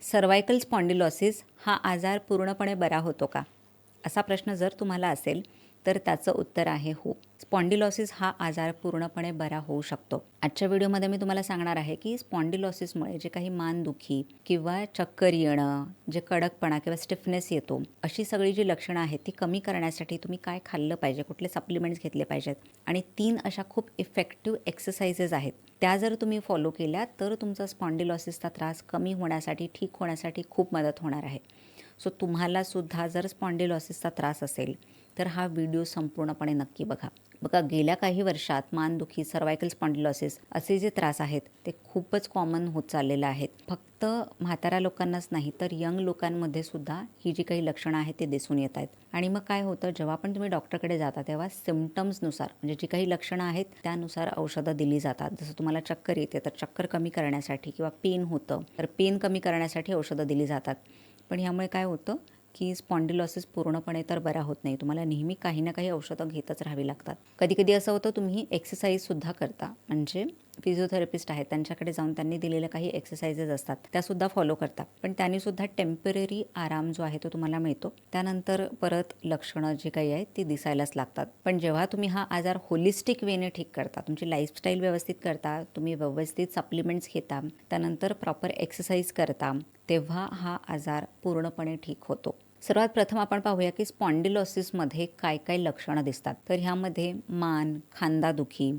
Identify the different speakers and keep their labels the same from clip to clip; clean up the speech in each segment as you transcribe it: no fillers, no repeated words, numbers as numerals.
Speaker 1: Cervical spondylosis हा आजार पूर्णपणे बरा होतो का? असा प्रश्न जर तुम्हाला असेल तर त्याचं उत्तर आहे हो. स्पॉन्डिलोसिस हा आजार पूर्णपणे बरा होऊ शकतो. आजच्या व्हिडिओमध्ये मी तुम्हाला सांगणार आहे की स्पॉन्डिलोसिसमुळे जे काही मानदुखी किंवा चक्कर येणं, जे कडकपणा किंवा स्टिफनेस येतो, अशी सगळी जी लक्षणं आहेत ती कमी करण्यासाठी तुम्ही काय खाल्लं पाहिजे, कुठले सप्लिमेंट्स घेतले पाहिजेत आणि 3 अशा खूप इफेक्टिव्ह एक्सरसाइजेस आहेत. त्या जर तुम्ही फॉलो केल्या तर तुमचा स्पॉन्डिलोसिसचा त्रास कमी होण्यासाठी, ठीक होण्यासाठी खूप मदत होणार आहे. सो तुम्हाला सुद्धा जर स्पॉन्डिलोसिसचा त्रास असेल तर हा व्हिडिओ संपूर्णपणे नक्की बघा. गेल्या काही वर्षात मानदुखी, सर्व्हायकल स्पॉन्डिलोसिस असे जे त्रास आहेत ते खूपच कॉमन होत चाललेलं आहेत. फक्त म्हाताऱ्या लोकांनाच नाही तर यंग लोकांमध्ये सुद्धा ही जी काही लक्षणं आहेत ते दिसून येत आहेत. आणि मग काय होतं, जेव्हा पण तुम्ही डॉक्टरकडे जाता तेव्हा सिम्पटम्सनुसार म्हणजे जी काही लक्षणं आहेत त्यानुसार औषधं दिली जातात. जसं तुम्हाला चक्कर येते तर चक्कर कमी करण्यासाठी किंवा पेन होतं तर पेन कमी करण्यासाठी औषधं दिली जातात. पण ह्यामुळे काय होतं की स्पॉन्डिलोसिस पूर्णपणे तर बरा होत नाही. तुम्हाला नेहमी काही ना काही औषधं घेतच राहावी लागतात. कधी असं होतं तुम्ही एक्सरसाइजसुद्धा करता, म्हणजे फिजिओथेरपिस्ट आहेत त्यांच्याकडे जाऊन त्यांनी दिलेल्या काही एक्सरसाइजेस असतात त्यासुद्धा फॉलो करता, पण त्यांनीसुद्धा टेम्पररी आराम जो आहे तो तुम्हाला मिळतो. त्यानंतर परत लक्षणं जी काही आहेत ती दिसायलाच लागतात. पण जेव्हा तुम्ही हा आजार होलिस्टिक वेने ठीक करता, तुमची लाईफस्टाईल व्यवस्थित करता, तुम्ही व्यवस्थित सप्लिमेंट्स घेता, त्यानंतर प्रॉपर एक्सरसाइज करता, तेव्हा हा आजार पूर्णपणे ठीक होतो. सर्वात प्रथम आपण पाहूया की स्पॉन्डिलोसिसमध्ये काय काय लक्षणं दिसतात. तर ह्यामध्ये मान, खांदादुखी,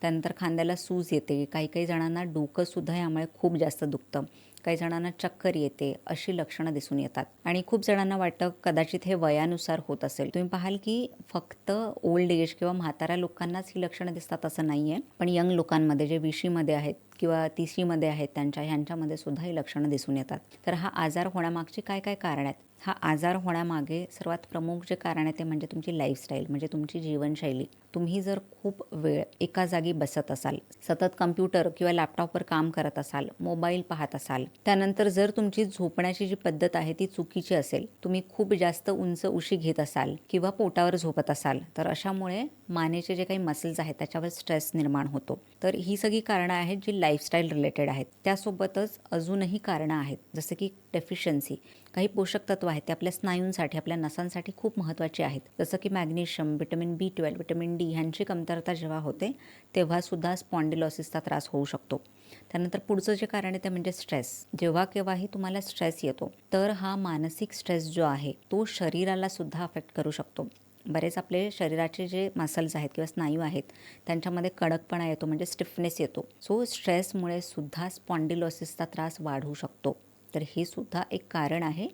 Speaker 1: त्यानंतर खांद्याला सूज येते, काही जणांना डोकंसुद्धा यामुळे खूप जास्त दुखतं, काही जणांना चक्कर येते, अशी लक्षणं दिसून येतात. आणि खूप जणांना वाटतं कदाचित हे वयानुसार होत असेल. तुम्ही पाहाल की फक्त ओल्ड एज किंवा म्हाताऱ्या लोकांनाच ही लक्षणं दिसतात असं नाही आहे, पण यंग लोकांमध्ये जे 20मध्ये आहेत किंवा 30मध्ये आहेत ह्यांच्यामध्ये सुद्धा ही लक्षणं दिसून येतात. तर हा आजार होण्यामागची काय काय कारणं आहेत? हा आजार होण्यामागे सर्वात प्रमुख जे कारण आहे ते म्हणजे तुमची लाईफस्टाईल, म्हणजे तुमची जीवनशैली. तुम्ही जर खूप वेळ एका जागी बसत असाल, सतत कम्प्युटर किंवा लॅपटॉपवर काम करत असाल, मोबाईल पाहत असाल, त्यानंतर जर तुमची झोपण्याची जी पद्धत आहे ती चुकीची असेल, तुम्ही खूप जास्त उंच उशी घेत असाल किंवा पोटावर झोपत असाल, तर अशामुळे मानेचे जे काही मसल्स आहेत त्याच्यावर स्ट्रेस निर्माण होतो. तर ही सगळी कारणं आहेत जी लाईफस्टाईल रिलेटेड आहेत. त्यासोबतच अजूनही कारणं आहेत, जसं की डेफिशियन्सी. काही पोषक तत्व आहेत ते आपल्या स्नायूंसाठी, आपल्या नसांसाठी खूप महत्त्वाचे आहेत. जसं की magnesium, vitamin B12, vitamin D ह्यांची कमतरता जेव्हा होते तेव्हासुद्धा स्पॉन्डिलोसिसचा त्रास होऊ शकतो. त्यानंतर पुढचं जे कारण आहे ते म्हणजे स्ट्रेस. जेव्हा केव्हाही तुम्हाला स्ट्रेस येतो तर हा मानसिक स्ट्रेस जो आहे तो शरीराला सुद्धा अफेक्ट करू शकतो. बरेच आपले शरीराचे जे मसल्स आहेत किंवा स्नायू आहेत त्यांच्यामध्ये कडकपणा येतो, म्हणजे स्टिफनेस येतो. सो स्ट्रेसमुळे सुद्धा स्पॉन्डिलोसिसचा त्रास वाढू शकतो. तर हे सुद्धा एक कारण आहे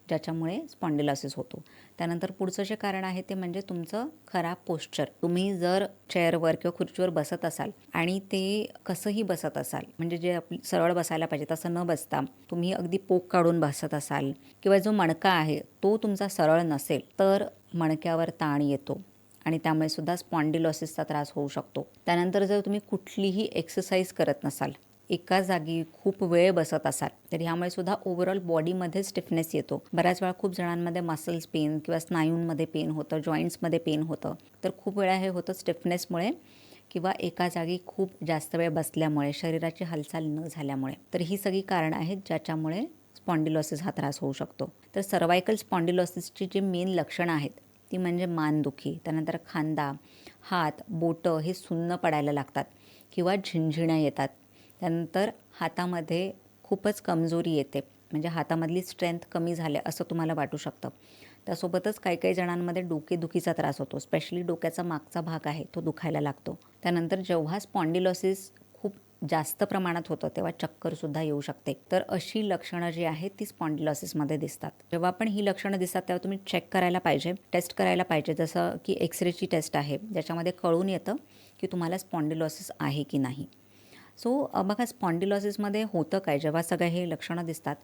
Speaker 1: ज्याच्यामुळे स्पॉन्डिलोसिस होतो. त्यानंतर पुढचं जे कारण आहे ते म्हणजे तुमचं खराब पोश्चर. तुम्ही जर चेअरवर किंवा खुर्चीवर बसत असाल आणि ते कसंही बसत असाल, म्हणजे जे सरळ बसायला पाहिजे तसं न बसता तुम्ही अगदी पोक काढून बसत असाल किंवा जो मणका आहे तो तुमचा सरळ नसेल तर मणक्यावर ताण येतो आणि त्यामुळे सुद्धा स्पॉन्डिलोसिसचा त्रास होऊ शकतो. त्यानंतर जर तुम्ही कुठलीही एक्सरसाइज करत नसाल, एका जागी खूप वेळ बसत असाल, तर ह्यामुळे सुद्धा ओव्हरऑल बॉडीमध्ये स्टिफनेस येतो. बऱ्याच वेळा खूप जणांमध्ये मसल्स पेन किंवा स्नायूंमध्ये पेन होतं, जॉईंट्समध्ये पेन होतं. तर खूप वेळा हे होतं स्टिफनेसमुळे किंवा एका जागी खूप जास्त वेळ बसल्यामुळे, शरीराची हालचाल न झाल्यामुळे. तर ही सगळी कारणं आहेत ज्याच्यामुळे स्पॉन्डिलोसिस हा त्रास होऊ शकतो. तर सर्व्हायकल स्पॉन्डिलोसिसची जी मेन लक्षणं आहेत ती म्हणजे मानदुखी, त्यानंतर खांदा, हात, बोटं हे सुन्न पडायला लागतात किंवा झिणझिण्या येतात. त्यानंतर हातामध्ये खूपच कमजोरी येते, म्हणजे हातामधली स्ट्रेंथ कमी झाली असं तुम्हाला वाटू शकतं. त्यासोबतच काही जणांमध्ये डोकेदुखीचा त्रास होतो, स्पेशली डोक्याचा मागचा भाग आहे तो दुखायला लागतो. त्यानंतर जेव्हा स्पॉन्डिलोसिस खूप जास्त प्रमाणात होतं तेव्हा चक्करसुद्धा येऊ शकते. तर अशी लक्षणं जी आहेत ती स्पॉन्डिलोसिसमध्ये दिसतात. जेव्हा पण ही लक्षणं दिसतात तेव्हा तुम्ही चेक करायला पाहिजे, टेस्ट करायला पाहिजे, जसं की एक्सरेची टेस्ट आहे ज्याच्यामध्ये कळून येतं की तुम्हाला स्पॉन्डिलोसिस आहे की नाही. सो बघा, स्पॉन्डिलोसिसमध्ये होतं काय, जेव्हा सगळे हे लक्षणं दिसतात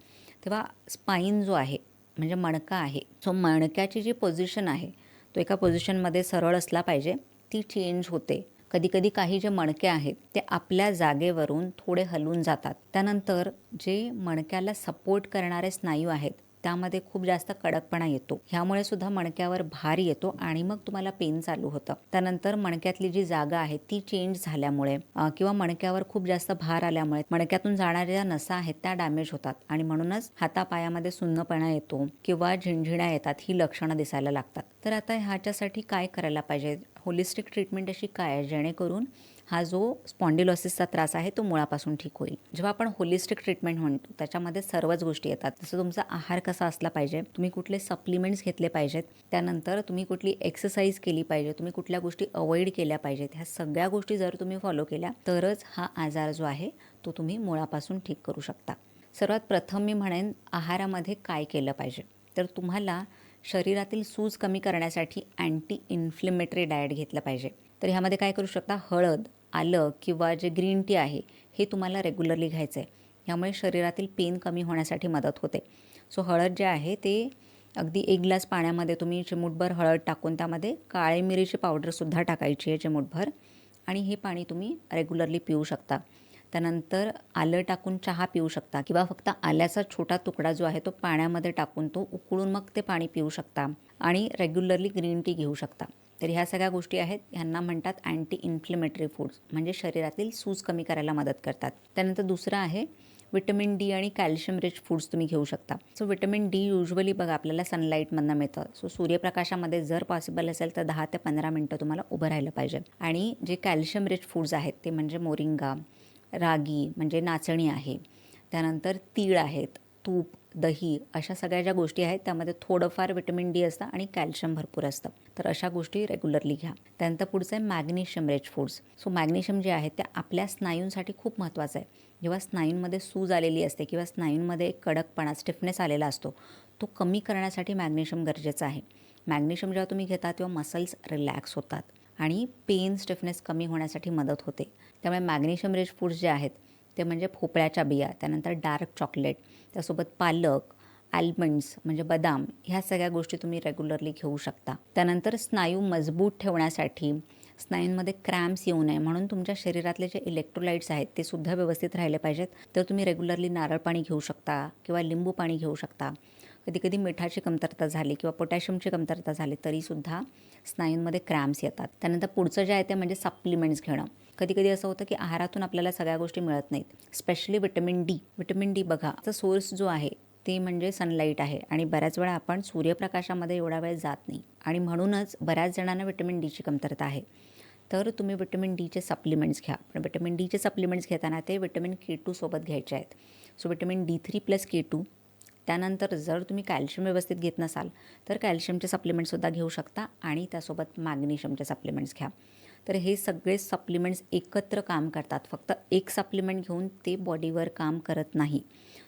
Speaker 1: तेव्हा स्पाईन जो आहे म्हणजे मणका आहे, सो मणक्याची जी पोझिशन आहे तो एका पोझिशनमध्ये सरळ असला पाहिजे, ती चेंज होते. कधी काही जे मणके आहेत ते आपल्या जागेवरून थोडे हलून जातात. त्यानंतर जे मणक्याला सपोर्ट करणारे स्नायू आहेत त्यामध्ये खूप जास्त कडकपणा येतो. ह्यामुळे सुद्धा मणक्यावर भार येतो आणि मग तुम्हाला पेन चालू होतं. त्यानंतर मणक्यातली जी जागा आहे ती चेंज झाल्यामुळे किंवा मणक्यावर खूप जास्त भार आल्यामुळे मणक्यातून जाणाऱ्या नसा आहेत त्या डॅमेज होतात आणि म्हणूनच हातापायामध्ये सुन्नपणा येतो किंवा झिणझिण्या येतात, ही लक्षणं दिसायला लागतात. तर आता ह्याच्यासाठी काय करायला पाहिजे? होलिस्टिक ट्रीटमेंट अशी काय आहे जेणेकरून हा जो स्पॉन्डिलोसिसचा त्रास आहे तो मुळापासून ठीक होईल. जेव्हा आपण होलिस्टिक ट्रीटमेंट म्हणतो त्याच्यामध्ये सर्वच गोष्टी येतात. जसं तुमचा आहार कसा असला पाहिजे, तुम्ही कुठले सप्लिमेंट्स घेतले पाहिजेत, त्यानंतर तुम्ही कुठली एक्सरसाइज केली पाहिजे, तुम्ही कुठल्या गोष्टी अवॉइड केल्या पाहिजेत, ह्या सगळ्या गोष्टी जर तुम्ही फॉलो केल्या तरच हा आजार जो आहे तो तुम्ही मुळापासून ठीक करू शकता. सर्वात प्रथम मी म्हणेन आहारामध्ये काय केलं पाहिजे, तर तुम्हाला शरीरातील सूज कमी करण्यासाठी अँटी इन्फ्लेमेटरी डाएट घेतलं पाहिजे. तर ह्यामध्ये काय करू शकता, हळद, आलं किंवा जे ग्रीन टी आहे हे तुम्हाला रेग्युलरली घ्यायचं आहे. ह्यामुळे शरीरातील पेन कमी होण्यासाठी मदत होते. सो हळद जे आहे ते अगदी 1 ग्लास पाण्यामध्ये तुम्ही चिमूटभर हळद टाकून त्यामध्ये काळी मिरीची पावडरसुद्धा टाकायची आहे चिमूटभर आणि हे पाणी तुम्ही रेग्युलरली पिऊ शकता. त्यानंतर आलं टाकून चहा पिऊ शकता किंवा फक्त आल्याचा छोटा तुकडा जो आहे तो पाण्यामध्ये टाकून तो उकळून मग ते पाणी पिऊ शकता आणि रेग्युलरली ग्रीन टी घेऊ शकता. तर ह्या सगळ्या गोष्टी आहेत, ह्यांना म्हणतात अँटी इन्फ्लेमेटरी फूड्स, म्हणजे शरीरातील सूज कमी करायला मदत करतात. त्यानंतर दुसरं आहे विटॅमिन डी आणि कॅल्शियम रिच फूड्स तुम्ही घेऊ शकता. सो विटॅमिन डी युजली बघा आपल्याला सनलाईटमधनं मिळतं. सो सूर्यप्रकाशामध्ये जर पॉसिबल असेल तर 10 ते 15 मिनटं तुम्हाला उभं राहिलं पाहिजे. आणि जे कॅल्शियम रिच फूड्स आहेत ते म्हणजे मोरिंगा, रागी म्हणजे नाचणी आहे, त्यानंतर तीळ आहेत, तूप, दही, अशा सगळ्या ज्या गोष्टी आहेत त्यामध्ये थोडंफार विटॅमिन डी असतं आणि कॅल्शियम भरपूर असतं. तर अशा गोष्टी रेग्युलरली घ्या. त्यानंतर पुढचं आहे magnesium rich foods. So magnesium जे आहे ते आपल्या स्नायूंसाठी खूप महत्त्वाचं आहे. जेव्हा स्नायूंमध्ये सूज आलेली असते किंवा स्नायूंमध्ये एक कडकपणा, स्टिफनेस आलेला असतो, तो कमी करण्यासाठी मॅग्नेशियम गरजेचं आहे. मॅग्नेशियम जेव्हा तुम्ही घेता तेव्हा मसल्स रिलॅक्स होतात आणि पेन, स्टिफनेस कमी होण्यासाठी मदत होते. त्यामुळे मॅग्नेशियम रिच फूड्स जे आहेत ते म्हणजे भोपळ्याच्या बिया, त्यानंतर डार्क चॉकलेट, त्यासोबत पालक, आल्मंड्स म्हणजे बदाम, ह्या सगळ्या गोष्टी तुम्ही रेग्युलरली घेऊ शकता. त्यानंतर स्नायू मजबूत ठेवण्यासाठी, स्नायूंमध्ये क्रॅम्प्स येऊ नये म्हणून तुमच्या शरीरातले जे इलेक्ट्रोलाइट्स आहेत ते सुद्धा व्यवस्थित राहिले पाहिजेत. तर तुम्ही रेग्युलरली नारळ पाणी घेऊ शकता किंवा लिंबू पाणी घेऊ शकता. कधीकधी मिठाची कमतरता झाली किंवा पोटॅशियमची कमतरता झाली तरीसुद्धा स्नायूंमध्ये क्रॅम्प्स येतात. त्यानंतर पुढचं जे आहे ते म्हणजे सप्लिमेंट्स घेणं. कधीकधी असं होतं की आहारातून आपल्याला सगळ्या गोष्टी मिळत नाहीत, specially vitamin D. Vitamin D बघा, त्याचा सोर्स जो आहे ते म्हणजे सनलाईट आहे आणि बऱ्याच वेळा आपण सूर्यप्रकाशामध्ये एवढा वेळ जात नाही आणि म्हणूनच बऱ्याच जणांना विटॅमिन डीची कमतरता आहे. तर तुम्ही विटॅमिन डीचे सप्लिमेंट्स घ्या. पण विटॅमिन डीचे सप्लिमेंट्स घेताना ते विटॅमिन K2 सोबत घ्यायचे आहेत. So vitamin D3+K2. त्यानंतर जर तुम्ही कॅल्शियम व्यवस्थित घेत नसाल तर कॅल्शियमचे सप्लिमेंट्ससुद्धा घेऊ शकता आणि त्यासोबत मॅग्नेशियमचे सप्लिमेंट्स घ्या. तर हे सगळे सप्लिमेंट्स एकत्र काम करतात. फक्त एक सप्लिमेंट घेऊन ते बॉडीवर काम करत नाही.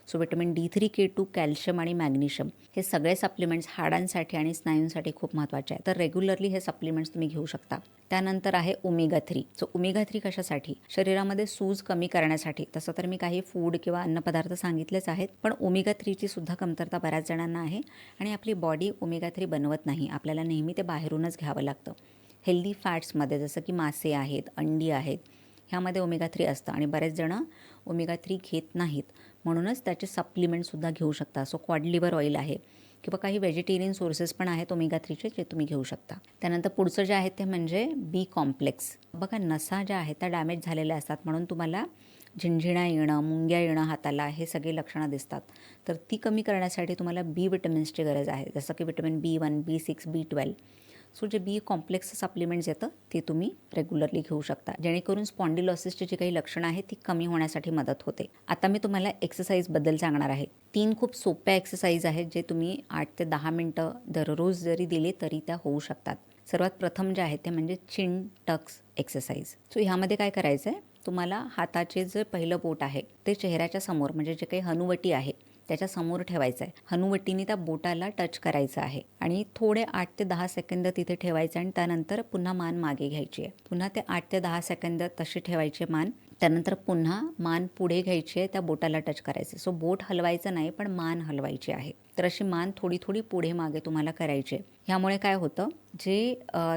Speaker 1: सो विटॅमिन D3K2, कॅल्शियम आणि मॅग्नेशियम हे सगळे सप्लिमेंट्स हाडांसाठी आणि स्नायूंसाठी खूप महत्त्वाचे आहेत. तर रेग्युलरली हे सप्लिमेंट्स तुम्ही घेऊ शकता. त्यानंतर आहे ओमेगा 3. सो ओमेगा 3 कशासाठी? शरीरामध्ये सूज कमी करण्यासाठी. तसं तर मी काही फूड किंवा अन्नपदार्थ सांगितलेच आहेत, पण ओमेगा 3ची सुद्धा कमतरता बऱ्याच जणांना आहे आणि आपली बॉडी ओमेगा 3 बनवत नाही. आपल्याला नेहमी ते बाहेरूनच घ्यावं लागतं. हेल्दी फॅट्समध्ये जसं की मासे आहेत, अंडी आहेत, ह्यामध्ये ओमेगा 3 असतं आणि बरेच जणं ओमेगा 3 घेत नाहीत. म्हणूनच त्याचे सप्लिमेंटसुद्धा घेऊ शकता. सो क्वाड लिव्हर ऑइल आहे किंवा काही व्हेजिटेरियन सोर्सेस पण आहेत ओमेगा 3चे, जे तुम्ही घेऊ शकता. त्यानंतर पुढचं जे आहे ते म्हणजे बी कॉम्प्लेक्स. बघा, नसा ज्या आहेत त्या डॅमेज झालेल्या असतात म्हणून तुम्हाला झिणझिण्या येणं, मुंग्या येणं हाताला, हे सगळे लक्षणं दिसतात. तर ती कमी करण्यासाठी तुम्हाला बी विटॅमिन्सची गरज आहे, जसं की vitamin B1, B6, B12. So जे बी कॉम्प्लेक्स सप्लिमेंट्स येतं ते तुम्ही रेग्युलरली घेऊ शकता, जेणेकरून स्पॉन्डिलोसिसची जी काही लक्षणं आहेत ती कमी होण्यासाठी मदत होते. आता मी तुम्हाला एक्सरसाइजबद्दल सांगणार आहे. 3 खूप सोप्या एक्सरसाइज आहेत जे तुम्ही 8 ते 10 मिनटं दररोज जरी दिले तरी त्या होऊ शकतात. सर्वात प्रथम जे आहे ते म्हणजे चिन टक्स एक्सरसाइज. सो ह्यामध्ये काय करायचं आहे, तुम्हाला हाताचे जे पहिलं बोट आहे ते चेहऱ्याच्या समोर, म्हणजे जे काही हनुवटी आहे त्याच्या समोर ठेवायचं आहे. हनुवटीने त्या बोटाला टच करायचं आहे आणि थोडे 8 ते 10 सेकंद तिथे ठेवायचं आणि त्यानंतर पुन्हा मान मागे घ्यायची आहे. पुन्हा ते 8 ते 10 सेकंद तशी ठेवायची मान. त्यानंतर पुन्हा मान पुढे घ्यायची आहे, त्या बोटाला टच करायचं. सो बोट हलवायचं नाही, पण मान हलवायची आहे. तर अशी मान थोडी थोडी पुढे मागे तुम्हाला करायची आहे. ह्यामुळे काय होतं, जे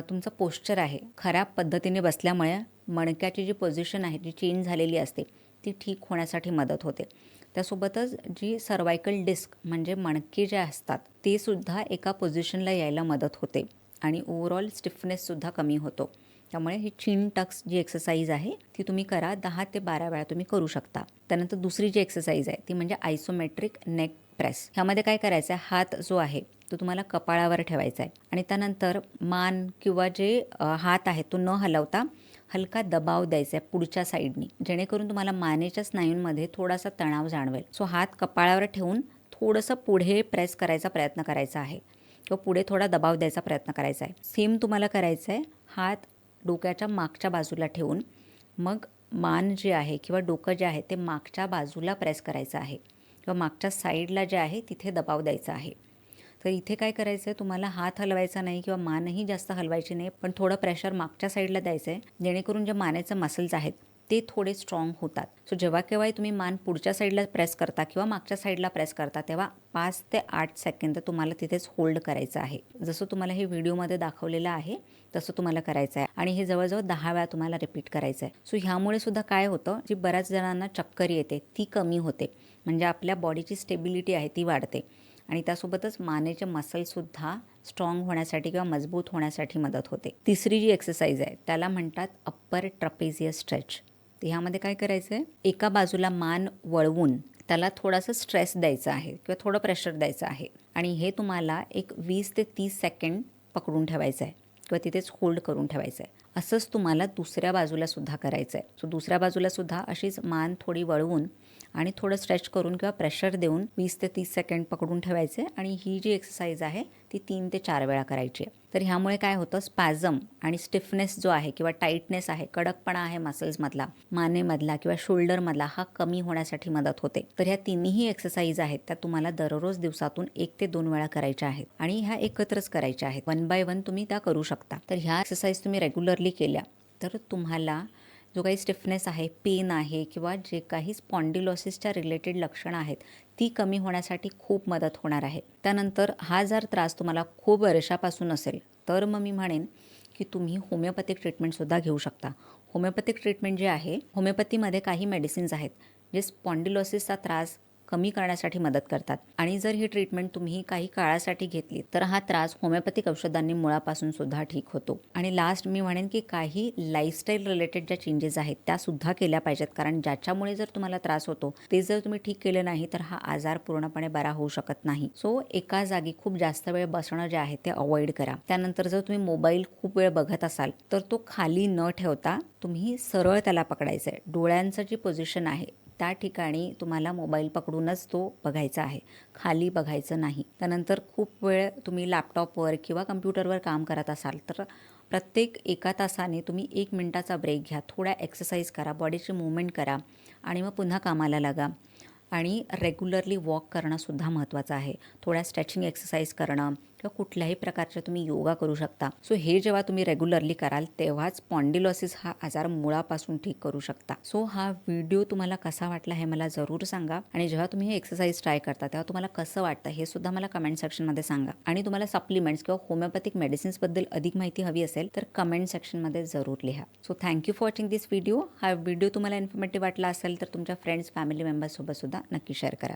Speaker 1: तुमचं पोश्चर आहे खराब पद्धतीने बसल्यामुळे मणक्याची जी पोझिशन आहे जी चेंज झालेली असते ती ठीक होण्यासाठी मदत होते. त्यासोबतच जी सर्वायकल डिस्क म्हणजे मणके जे असतात ते सुद्धा एका पोझिशनला यायला मदत होते आणि ओव्हरऑल स्टिफनेससुद्धा कमी होतो. त्यामुळे ही चिन टक्स जी एक्सरसाइज आहे ती तुम्ही करा. 10 ते 12 वेळा तुम्ही करू शकता. त्यानंतर दुसरी जी एक्सरसाइज आहे ती म्हणजे आयसोमेट्रिक नेक प्रेस. ह्यामध्ये काय करायचं आहे, हात जो आहे तो तुम्हाला कपाळावर ठेवायचा आहे आणि त्यानंतर मान किंवा जे हात आहे तो न हलवता हलका दबाव द्यायचा आहे पुढच्या साईडनी, जेणेकरून तुम्हाला मानेच्या स्नायूंमध्ये थोडासा तणाव जाणवेल. सो हात कपाळावर ठेवून थोडंसं पुढे प्रेस करायचा प्रयत्न करायचा आहे किंवा पुढे थोडा दबाव द्यायचा प्रयत्न करायचा आहे. सेम तुम्हाला करायचं आहे. हात डोक्याच्या मागच्या बाजूला ठेवून मग मान जे आहे किंवा डोकं जे आहे ते मागच्या बाजूला प्रेस करायचं आहे किंवा मागच्या साईडला जे आहे तिथे दबाव द्यायचा आहे. तर इथे काय करायचं आहे, तुम्हाला हात हलवायचा नाही किंवा मानही जास्त हलवायची नाही, पण थोडं प्रेशर मागच्या साईडला द्यायचं आहे, जेणेकरून जे मानेचे मसल्स आहेत ते थोडे स्ट्रॉंग होतात. सो जेव्हा केव्हाही तुम्ही मान पुढच्या साईडला प्रेस करता किंवा मागच्या साईडला प्रेस करता तेव्हा 5 ते 8 सेकंद तुम्हाला तिथेच होल्ड करायचं आहे. जसं तुम्हाला हे व्हिडिओमध्ये दाखवलेलं आहे तसं तुम्हाला करायचं आहे आणि हे जवळजवळ 10 वेळा तुम्हाला रिपीट करायचं आहे. सो ह्यामुळे सुद्धा काय होतं, जी बऱ्याच जणांना चक्कर येते ती कमी होते. म्हणजे आपल्या बॉडीची स्टेबिलिटी आहे ती वाढते आणि त्यासोबतच मानेचे मसलसुद्धा स्ट्रॉंग होण्यासाठी किंवा मजबूत होण्यासाठी मदत होते. तिसरी जी एक्सरसाइज आहे त्याला म्हणतात अप्पर ट्रपेझियस स्ट्रेच. तर ह्यामध्ये काय करायचं आहे, एका बाजूला मान वळवून त्याला थोडासा स्ट्रेस द्यायचा आहे किंवा थोडं प्रेशर द्यायचं आहे आणि हे तुम्हाला एक 20 ते 30 सेकंड पकडून ठेवायचं आहे किंवा तिथेच होल्ड करून ठेवायचं आहे. असंच तुम्हाला दुसऱ्या बाजूला सुद्धा करायचं आहे. सो दुसऱ्या बाजूला सुद्धा अशीच मान थोडी वळवून आणि थोडं स्ट्रेच करून किंवा प्रेशर देऊन 20 ते 30 सेकंड पकडून ठेवायचे आणि ही जी एक्सरसाइज आहे ती 3 ते 4 वेळा करायची आहे. तर ह्यामुळे काय होतं, स्पॅझम आणि स्टिफनेस जो आहे किंवा टाईटनेस आहे, कडकपणा आहे मसल्समधला, मानेमधला किंवा शोल्डरमधला, हा कमी होण्यासाठी मदत होते. तर ह्या तिन्ही एक्सरसाइज आहेत त्या तुम्हाला दररोज दिवसातून 1 ते 2 वेळा करायच्या आहेत आणि ह्या एकत्रच करायच्या आहेत. 1 बाय 1 तुम्ही त्या करू शकता. तर ह्या एक्सरसाइज तुम्ही रेग्युलरली केल्या तर तुम्हाला जो काही स्टिफनेस आहे, पेन आहे किंवा जे काही स्पॉन्डिलोसिसच्या रिलेटेड लक्षणं आहेत ती कमी होण्यासाठी खूप मदत होणार आहे. त्यानंतर हा जर त्रास तुम्हाला खूप वर्षापासून असेल तर मग मी म्हणेन की तुम्ही होमिओपॅथिक ट्रीटमेंटसुद्धा घेऊ शकता. होमिओपॅथिक ट्रीटमेंट जे आहे, होमिओपॅथीमध्ये काही मेडिसिन्स आहेत जे स्पॉन्डिलोसिसचा त्रास कमी करण्यासाठी मदत करतात आणि जर ही ट्रीटमेंट तुम्ही काही काळासाठी घेतली तर हा त्रास होमिओपॅथिक औषधांनी मुळापासून सुद्धा ठीक होतो. आणि लास्ट मी म्हणेन की काही लाईफस्टाईल रिलेटेड ज्या चेंजेस आहेत त्या सुद्धा केल्या पाहिजेत, कारण ज्याच्यामुळे जर तुम्हाला त्रास होतो ते जर तुम्ही ठीक केलं नाही तर हा आजार पूर्णपणे बरा होऊ शकत नाही. सो एका जागी खूप जास्त वेळ बसणं जे आहे ते अवॉइड करा. त्यानंतर जर तुम्ही मोबाईल खूप वेळ बघत असाल तर तो खाली न ठेवता तुम्ही सरळ त्याला पकडायचं आहे. डोळ्यांचं जी पोझिशन आहे त्या ठिकाणी तुम्हाला मोबाईल पकडूनच तो बघायचा आहे, खाली बघायचं नाही. त्यानंतर खूप वेळ तुम्ही लॅपटॉपवर किंवा कम्प्युटरवर काम करत असाल तर प्रत्येक 1 तासाने तुम्ही 1 मिनिटाचा ब्रेक घ्या, थोड्या एक्सरसाइज करा, बॉडीची मूवमेंट करा आणि मग पुन्हा कामाला लागा. आणि रेग्युलरली वॉक करणंसुद्धा महत्त्वाचं आहे. थोड्या स्ट्रेचिंग एक्सरसाइज करणं किंवा कुठल्याही प्रकारचे तुम्ही योगा करू शकता. सो हे जेव्हा तुम्ही रेग्युलरली कराल तेव्हाच स्पॉन्डिलोसिस हा आजार मुळापासून ठीक करू शकता. सो हा व्हिडिओ तुम्हाला कसा वाटला हे मला जरूर सांगा आणि जेव्हा तुम्ही हे एक्सरसाइज ट्राय करता तेव्हा तुम्हाला कसं वाटतं हे सुद्धा मला कमेंट सेक्शनमध्ये सांगा. आणि तुम्हाला सप्लिमेंट्स किंवा होमिओपॅथिक मेडिसिन्सबद्दल अधिक माहिती हवी असेल तर कमेंट सेक्शनमध्ये जरूर लिहा. So thank you for watching this video. हा व्हिडिओ तुम्हाला इन्फॉर्मेटिव्ह वाटला असेल तर तुमच्या फ्रेंड्स, फॅमिली मेंबर्ससोबत सुद्धा नक्की शेअर करा.